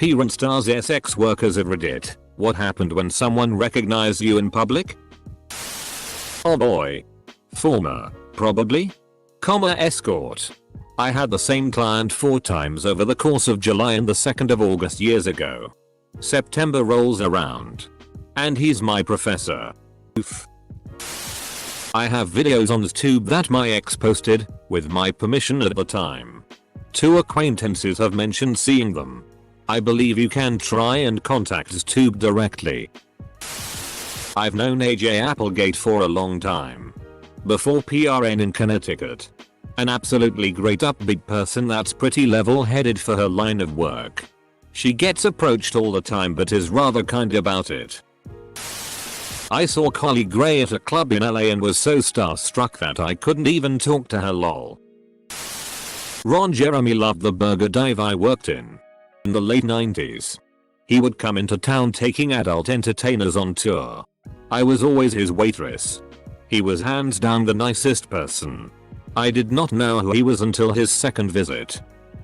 Parent stars sex workers of Reddit. What happened when someone recognized you in public? Oh boy. Former. Probably. Escort. I had the same client 4 times over the course of July and the 2nd of August years ago. September rolls around. And he's my professor. Oof. I have videos on YouTube that my ex posted, with my permission at the time. 2 acquaintances have mentioned seeing them. I believe you can try and contact YouTube directly. I've known AJ Applegate for a long time. Before PRN in Connecticut. An absolutely great upbeat person that's pretty level-headed for her line of work. She gets approached all the time but is rather kind about it. I saw Collie Gray at a club in LA and was so starstruck that I couldn't even talk to her lol. Ron Jeremy loved the burger dive I worked in the late 90s. He would come into town taking adult entertainers on tour. I was always his waitress. He was hands down the nicest person. I did not know who he was until his second visit.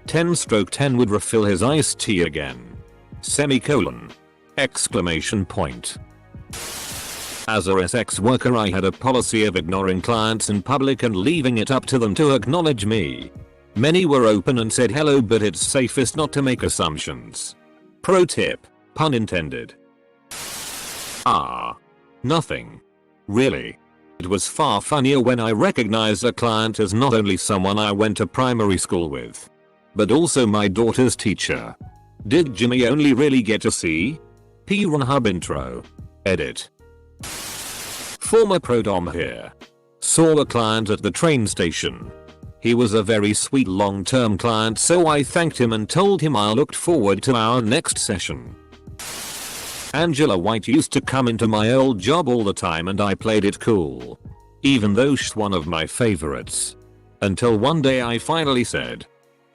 10/10 would refill his iced tea again. Semicolon. Exclamation point. As a sex worker I had a policy of ignoring clients in public and leaving it up to them to acknowledge me. Many were open and said hello but it's safest not to make assumptions. Pro tip. Pun intended. Nothing. Really. It was far funnier when I recognized a client as not only someone I went to primary school with, but also my daughter's teacher. Did Jimmy only really get to see? P-Run-Hub intro. Edit. Former prodom here. Saw a client at the train station. He was a very sweet long-term client so I thanked him and told him I looked forward to our next session. Angela White used to come into my old job all the time and I played it cool. Even though she's one of my favorites. Until one day I finally said,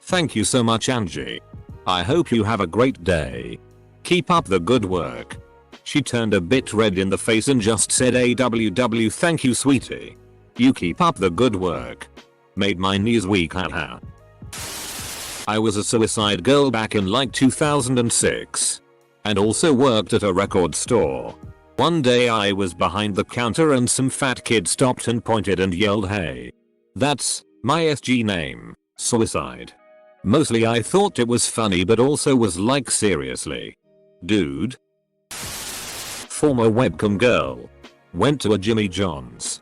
"Thank you so much Angie. I hope you have a great day. Keep up the good work." She turned a bit red in the face and just said AWW thank you sweetie. You keep up the good work. Made my knees weak haha. I was a suicide girl back in like 2006. And also worked at a record store. One day I was behind the counter and some fat kid stopped and pointed and yelled hey. That's my SG name, suicide. Mostly I thought it was funny but also was like seriously. Dude. Former webcam girl. Went to a Jimmy John's.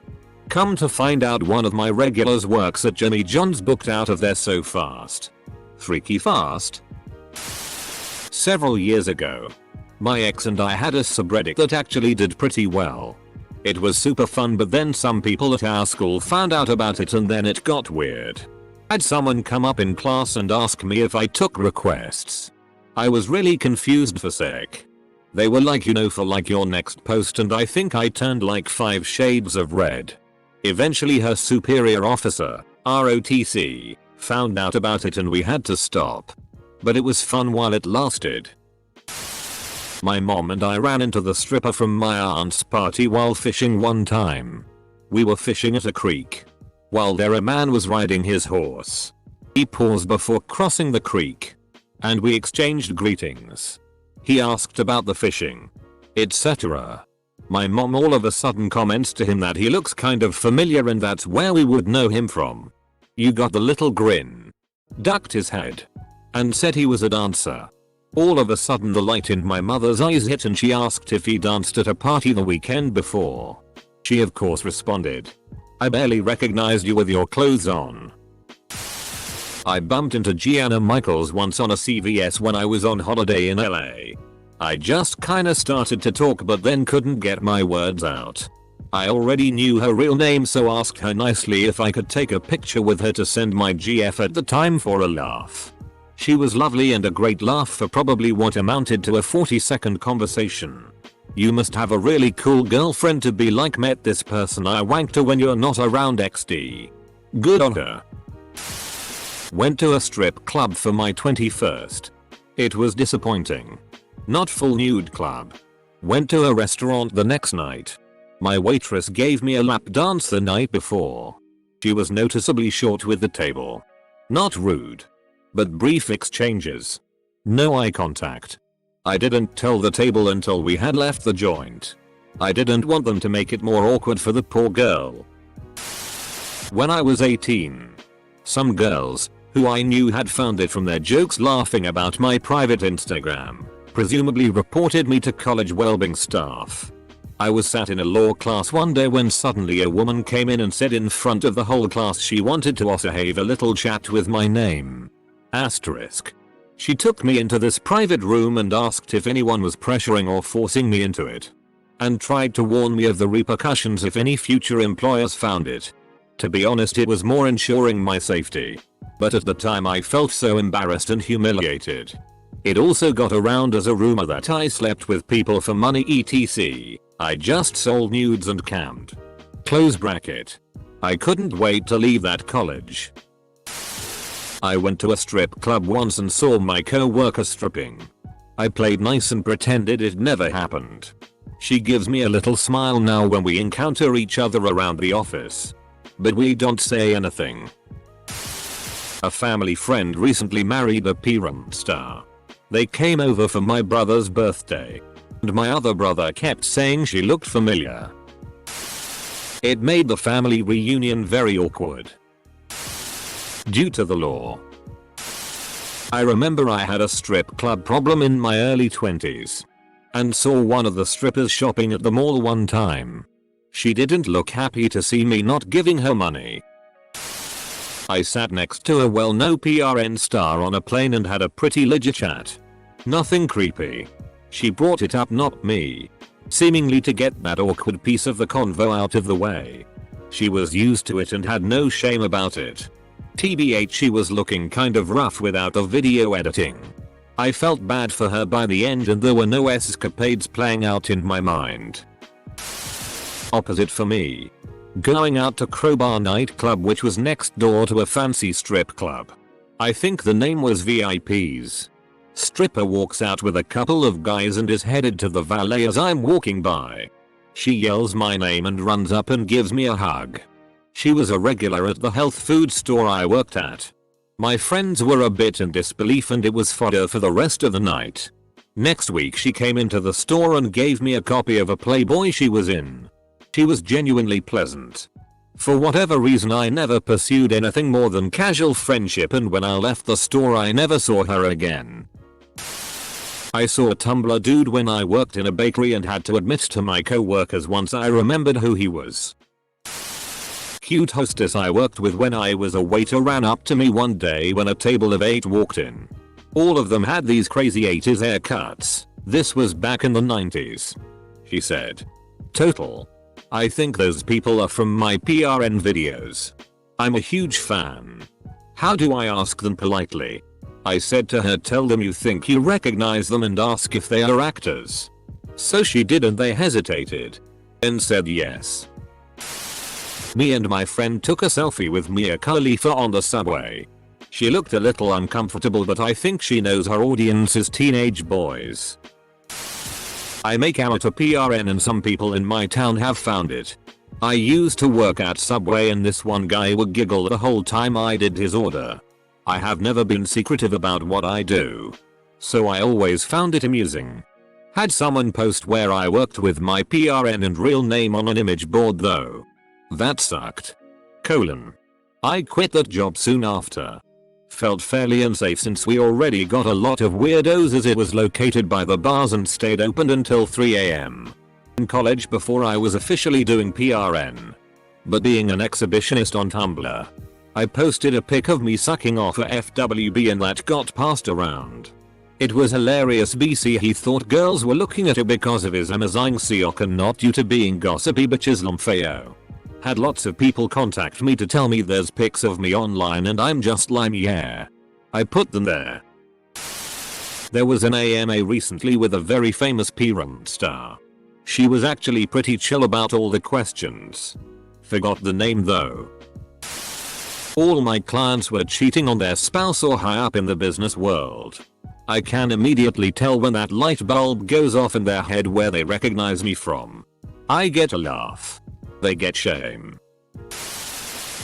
Come to find out one of my regulars works at Jimmy John's booked out of there so fast. Freaky fast. Several years ago, my ex and I had a subreddit that actually did pretty well. It was super fun but then some people at our school found out about it and then it got weird. Had someone come up in class and ask me if I took requests. I was really confused for sec. They were like for like your next post and I think I turned like 5 shades of red. Eventually her superior officer, ROTC, found out about it and we had to stop. But it was fun while it lasted. My mom and I ran into the stripper from my aunt's party while fishing one time. We were fishing at a creek. While there a man was riding his horse. He paused before crossing the creek. And we exchanged greetings. He asked about the fishing, etc. My mom all of a sudden comments to him that he looks kind of familiar and that's where we would know him from. You got the little grin. Ducked his head. And said he was a dancer. All of a sudden the light in my mother's eyes hit and she asked if he danced at a party the weekend before. She of course responded, "I barely recognized you with your clothes on." I bumped into Gianna Michaels once on a CVS when I was on holiday in LA. I just kinda started to talk but then couldn't get my words out. I already knew her real name so asked her nicely if I could take a picture with her to send my GF at the time for a laugh. She was lovely and a great laugh for probably what amounted to a 40-second conversation. You must have a really cool girlfriend to be like met this person I wanked to when you're not around XD. Good on her. Went to a strip club for my 21st. It was disappointing. Not full nude club. Went to a restaurant the next night. My waitress gave me a lap dance the night before. She was noticeably short with the table. Not rude. But brief exchanges. No eye contact. I didn't tell the table until we had left the joint. I didn't want them to make it more awkward for the poor girl. When I was 18, some girls, who I knew had found it from their jokes laughing about my private Instagram, presumably reported me to college wellbeing staff. I was sat in a law class one day when suddenly a woman came in and said in front of the whole class she wanted to also have a little chat with my name. Asterisk. She took me into this private room and asked if anyone was pressuring or forcing me into it. And tried to warn me of the repercussions if any future employers found it. To be honest, it was more ensuring my safety. But at the time I felt so embarrassed and humiliated. It also got around as a rumor that I slept with people for money etc. I just sold nudes and camped. Close bracket. I couldn't wait to leave that college. I went to a strip club once and saw my co-worker stripping. I played nice and pretended it never happened. She gives me a little smile now when we encounter each other around the office. But we don't say anything. A family friend recently married a porn star. They came over for my brother's birthday. And my other brother kept saying she looked familiar. It made the family reunion very awkward. Due to the law. I remember I had a strip club problem in my early 20s. And saw one of the strippers shopping at the mall one time. She didn't look happy to see me not giving her money. I sat next to a well-known PRN star on a plane and had a pretty legit chat. Nothing creepy. She brought it up, not me. Seemingly to get that awkward piece of the convo out of the way. She was used to it and had no shame about it. TBH, she was looking kind of rough without the video editing. I felt bad for her by the end and there were no escapades playing out in my mind. Opposite for me. Going out to Crowbar nightclub, which was next door to a fancy strip club. I think the name was VIPs. Stripper walks out with a couple of guys and is headed to the valet as I'm walking by. She yells my name and runs up and gives me a hug. She was a regular at the health food store I worked at. My friends were a bit in disbelief and it was fodder for the rest of the night. Next week she came into the store and gave me a copy of a Playboy she was in. She was genuinely pleasant. For whatever reason I never pursued anything more than casual friendship, and when I left the store I never saw her again. I saw a Tumblr dude when I worked in a bakery and had to admit to my co-workers once I remembered who he was. Cute hostess I worked with when I was a waiter ran up to me one day when a table of 8 walked in. All of them had these crazy 80s haircuts. This was back in the 90s. She said. Total. I think those people are from my PRN videos. I'm a huge fan. How do I ask them politely? I said to her, tell them you think you recognize them and ask if they are actors. So she did and they hesitated. Then said yes. Me and my friend took a selfie with Mia Khalifa on the subway. She looked a little uncomfortable, but I think she knows her audience is teenage boys. I make out a PRN and some people in my town have found it. I used to work at Subway and this one guy would giggle the whole time I did his order. I have never been secretive about what I do. So I always found it amusing. Had someone post where I worked with my PRN and real name on an image board though. That sucked. I quit that job soon after. Felt fairly unsafe since we already got a lot of weirdos as it was located by the bars and stayed open until 3 AM. In college before I was officially doing PRN. But being an exhibitionist on Tumblr, I posted a pic of me sucking off a FWB and that got passed around. It was hilarious. BC he thought girls were looking at it because of his amazing siok and not due to being gossipy bitches lamfeo. Had lots of people contact me to tell me there's pics of me online and I'm just like yeah. I put them there. There was an AMA recently with a very famous porn star. She was actually pretty chill about all the questions. Forgot the name though. All my clients were cheating on their spouse or high up in the business world. I can immediately tell when that light bulb goes off in their head where they recognize me from. I get a laugh. They get shame.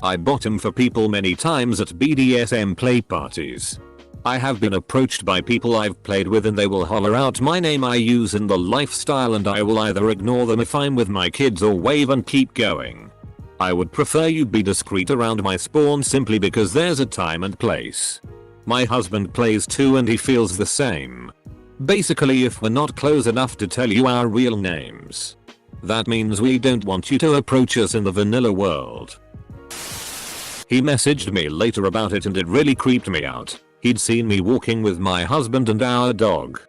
I bottom for people many times at BDSM play parties. I have been approached by people I've played with and they will holler out my name I use in the lifestyle and I will either ignore them if I'm with my kids or wave and keep going. I would prefer you be discreet around my spawn simply because there's a time and place. My husband plays too and he feels the same. Basically if we're not close enough to tell you our real names, that means we don't want you to approach us in the vanilla world. He messaged me later about it and it really creeped me out. He'd seen me walking with my husband and our dog.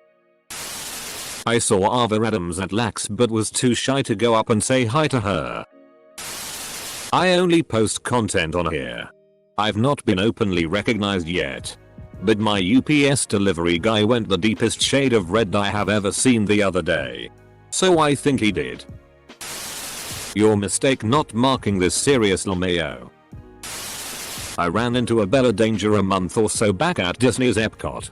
I saw Ava Adams at Lax but was too shy to go up and say hi to her. I only post content on here. I've not been openly recognized yet. But my UPS delivery guy went the deepest shade of red I have ever seen the other day. So I think he did. Your mistake not marking this serious LMAO. I ran into a Bella Danger a month or so back at Disney's Epcot.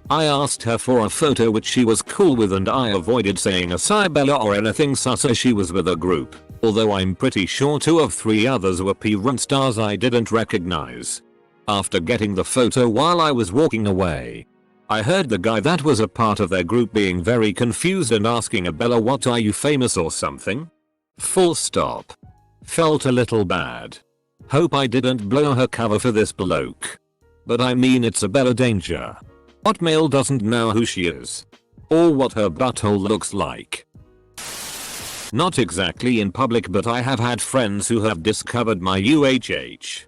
I asked her for a photo which she was cool with and I avoided saying "Asai Bella" or anything sus as she was with a group, although I'm pretty sure 2 of 3 others were P-run stars I didn't recognize. After getting the photo while I was walking away, I heard the guy that was a part of their group being very confused and asking a Bella, "What are you, famous or something?" Full stop. Felt a little bad. Hope I didn't blow her cover for this bloke. But I mean it's a Bella Danger. What male doesn't know who she is? Or what her butthole looks like? Not exactly in public but I have had friends who have discovered my UHH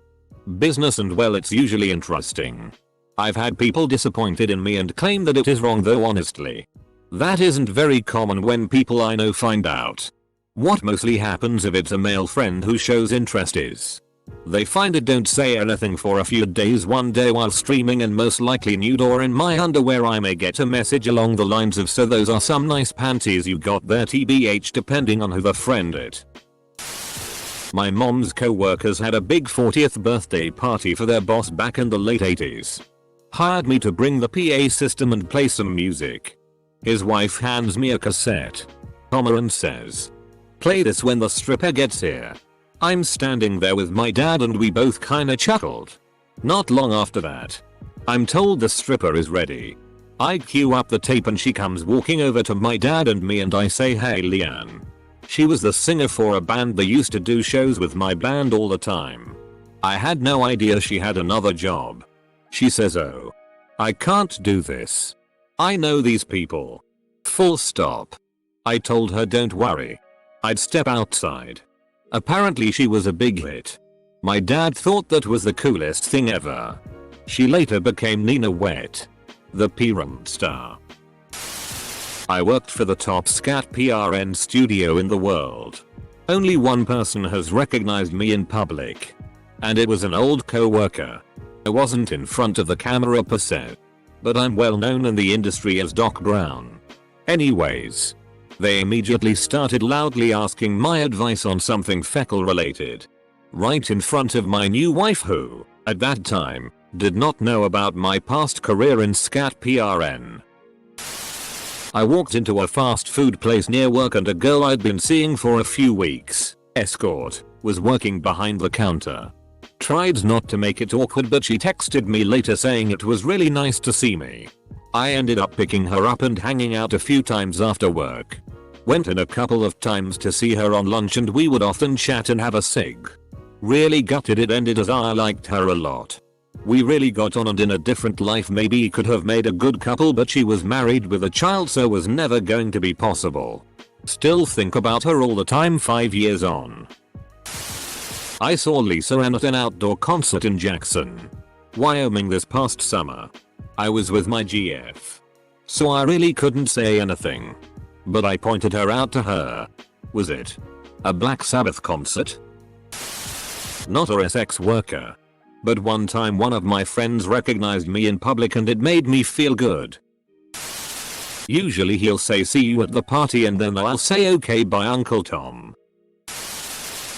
business and well it's usually interesting. I've had people disappointed in me and claim that it is wrong though honestly, that isn't very common when people I know find out. What mostly happens if it's a male friend who shows interest is they find it, don't say anything for a few days, one day while streaming and most likely nude or in my underwear I may get a message along the lines of "So those are some nice panties you got there TBH," depending on who the friend it. My mom's co-workers had a big 40th birthday party for their boss back in the late 80s. Hired me to bring the PA system and play some music. His wife hands me a cassette, and says, "Play this when the stripper gets here." I'm standing there with my dad and we both kinda chuckled. Not long after that, I'm told the stripper is ready. I cue up the tape and she comes walking over to my dad and me and I say, "Hey Leanne." She was the singer for a band that used to do shows with my band all the time. I had no idea she had another job. She says, "Oh, I can't do this. I know these people." Full stop. I told her don't worry, I'd step outside. Apparently she was a big hit. My dad thought that was the coolest thing ever. She later became Nina Wet, the P-run star. I worked for the top scat PRN studio in the world. Only one person has recognized me in public. And it was an old co-worker. I wasn't in front of the camera per se, but I'm well known in the industry as Doc Brown. Anyways, they immediately started loudly asking my advice on something fecal related. Right in front of my new wife who, at that time, did not know about my past career in scat PRN. I walked into a fast food place near work and a girl I'd been seeing for a few weeks, escort, was working behind the counter. Tried not to make it awkward but she texted me later saying it was really nice to see me. I ended up picking her up and hanging out a few times after work. Went in a couple of times to see her on lunch and we would often chat and have a cig. Really gutted it ended as I liked her a lot. We really got on and in a different life maybe could have made a good couple but she was married with a child so was never going to be possible. Still think about her all the time 5 years on. I saw Lisa Ann at an outdoor concert in Jackson, Wyoming this past summer. I was with my GF, so I really couldn't say anything. But I pointed her out to her. Was it a Black Sabbath concert? Not a sex worker. But one time one of my friends recognized me in public and it made me feel good. Usually he'll say "see you at the party" and then I'll say "okay bye Uncle Tom."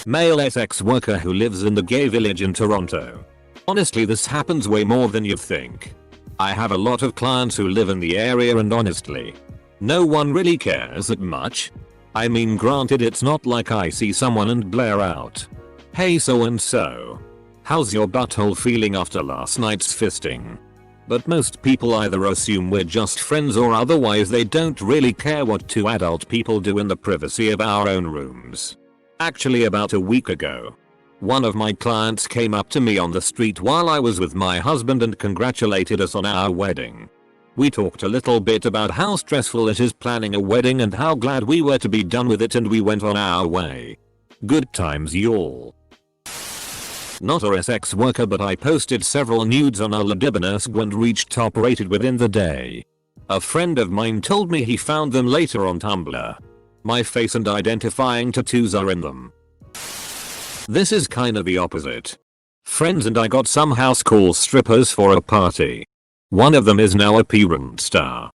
Male sex worker who lives in the gay village in Toronto. Honestly this happens way more than you think. I have a lot of clients who live in the area and honestly, no one really cares that much. I mean granted it's not like I see someone and blare out, "Hey so and so, how's your butthole feeling after last night's fisting?" But most people either assume we're just friends or otherwise they don't really care what two adult people do in the privacy of our own rooms. Actually, about a week ago, one of my clients came up to me on the street while I was with my husband and congratulated us on our wedding. We talked a little bit about how stressful it is planning a wedding and how glad we were to be done with it, and we went on our way. Good times, y'all. Not a sex worker, but I posted several nudes on a Ladibinusg and reached top rated within the day. A friend of mine told me he found them later on Tumblr. My face and identifying tattoos are in them. This is kinda the opposite. Friends and I got some house call strippers for a party. One of them is now a parent star.